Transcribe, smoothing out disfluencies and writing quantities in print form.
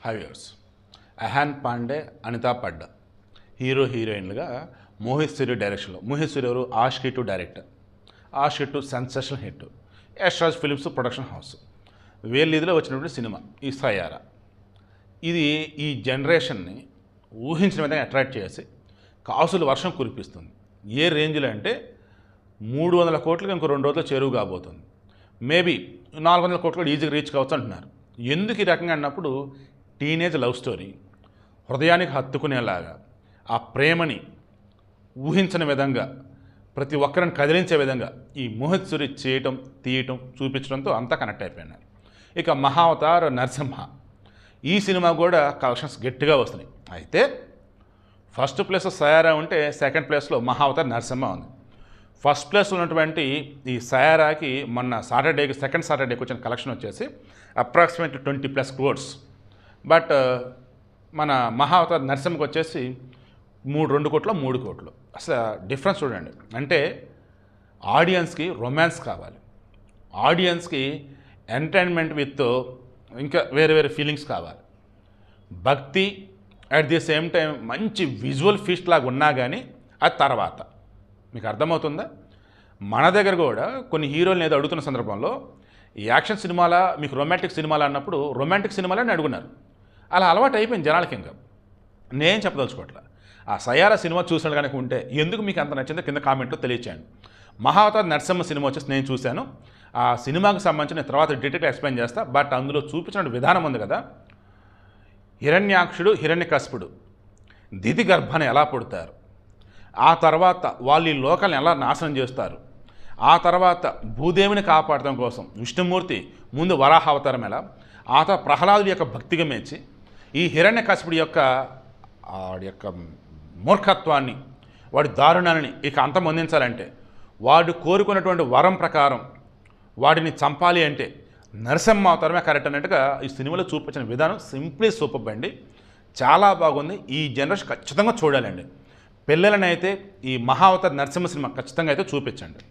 హైవేర్స్ అహాన్ పాండే, అనితా పడ్డా హీరో హీరోయిన్లుగా మోహిత్ సూరి డైరెక్షన్లో. మోహిత్ సూరి ఎవరు? Aashiqui 2 director. Aashiqui 2 sensational hit. Yashraj films production house. వీళ్ళ ఇదిలో వచ్చినటువంటి సినిమా ఈ సయారా. ఇది ఈ జనరేషన్ని ఊహించిన విధంగా అట్రాక్ట్ చేసి కాసులు వర్షం కురిపిస్తుంది. ఏ రేంజ్లో అంటే 300 కోట్లకి ఇంకో 2 రోజుల్లో చేరువు కాబోతుంది. మేబీ 400 కోట్లు కూడా ఈజీగా రీచ్ కావచ్చు అంటున్నారు. ఎందుకు ఈ రకంగా అన్నప్పుడు టీనేజ్ లవ్ స్టోరీ హృదయానికి హత్తుకునేలాగా ఆ ప్రేమని ఊహించని విధంగా ప్రతి ఒక్కరిని కదిలించే విధంగా ఈ మోహిత్ సూరి చేయటం, తీయటం, చూపించడంతో అంతా కనెక్ట్ అయిపోయినారు. ఇక మహావతార్ నరసింహ ఈ సినిమా కూడా కలెక్షన్స్ గట్టిగా వస్తున్నాయి. అయితే ఫస్ట్ ప్లేస్లో సయారా ఉంటే సెకండ్ ప్లేస్లో మహావతార్ నరసింహ ఉంది. ఫస్ట్ ప్లేస్ ఉన్నటువంటి ఈ సయారాకి మొన్న సాటర్డేకి సెకండ్ సాటర్డేకి వచ్చిన కలెక్షన్ వచ్చేసి అప్రాక్సిమేట్లీ 20+ క్రోర్స్. బట్ మన మహావతార్ నరసింహకి వచ్చేసి 2 కోట్లు 3 కోట్లు. అసలు డిఫరెన్స్ చూడండి. అంటే ఆడియన్స్కి రొమాన్స్ కావాలి, ఆడియన్స్కి ఎంటర్టైన్మెంట్ విత్ ఇంకా వేరే వేరే ఫీలింగ్స్ కావాలి, భక్తి అట్ ది సేమ్ టైం మంచి విజువల్ ఫీస్ట్ లాగా ఉన్నా కానీ అది తర్వాత. మీకు అర్థమవుతుందా? మన దగ్గర కూడా కొన్ని హీరోలను ఏదో అడుగుతున్న సందర్భంలో యాక్షన్ సినిమాలా మీకు రొమాంటిక్ సినిమాలా అన్నప్పుడు రొమాంటిక్ సినిమాలని అడుగున్నారు. అలా అలవాటు అయిపోయింది జనాలకి. ఇంకా నేను చెప్పదలుచుకోవట్లే. ఆ సయారా సినిమా చూసిన కనుక ఉంటే ఎందుకు మీకు అంత నచ్చిందో కింద కామెంట్లో తెలియచేయండి. మహావతార్ నరసింహ సినిమా వచ్చేసి నేను చూశాను. ఆ సినిమాకి సంబంధించిన తర్వాత డీటెయిల్గా ఎక్స్ప్లెయిన్ చేస్తా. బట్ అందులో చూపించిన విధానం ఉంది కదా, హిరణ్యాక్షుడు హిరణ్యకశిపుడు దితి గర్భాన్ని ఎలా పుడతారు, ఆ తర్వాత వాళ్ళు ఈ లోకాలను ఎలా నాశనం చేస్తారు, ఆ తర్వాత భూదేవిని కాపాడటం కోసం విష్ణుమూర్తి ముందు వరాహ అవతారం ఎలా, ఆ తర్వాత ప్రహ్లాదుడి యొక్క భక్తిగా మెచ్చి ఈ హిరణ్యకశిపుడి యొక్క మూర్ఖత్వాన్ని, వాడి దారుణాన్ని ఇక అంతమొందించాలంటే వాడు కోరుకున్నటువంటి వరం ప్రకారం వాడిని చంపాలి అంటే నరసింహ అవతారమే కరెక్ట్ అన్నట్టుగా ఈ సినిమాలో చూపించిన విధానం సింప్లీ సూపర్ అండి. చాలా బాగుంది. ఈ జనరేషన్ ఖచ్చితంగా చూడాలండి. పిల్లలనైతే ఈ మహావతార్ నరసింహ సినిమా ఖచ్చితంగా అయితే చూపించండి.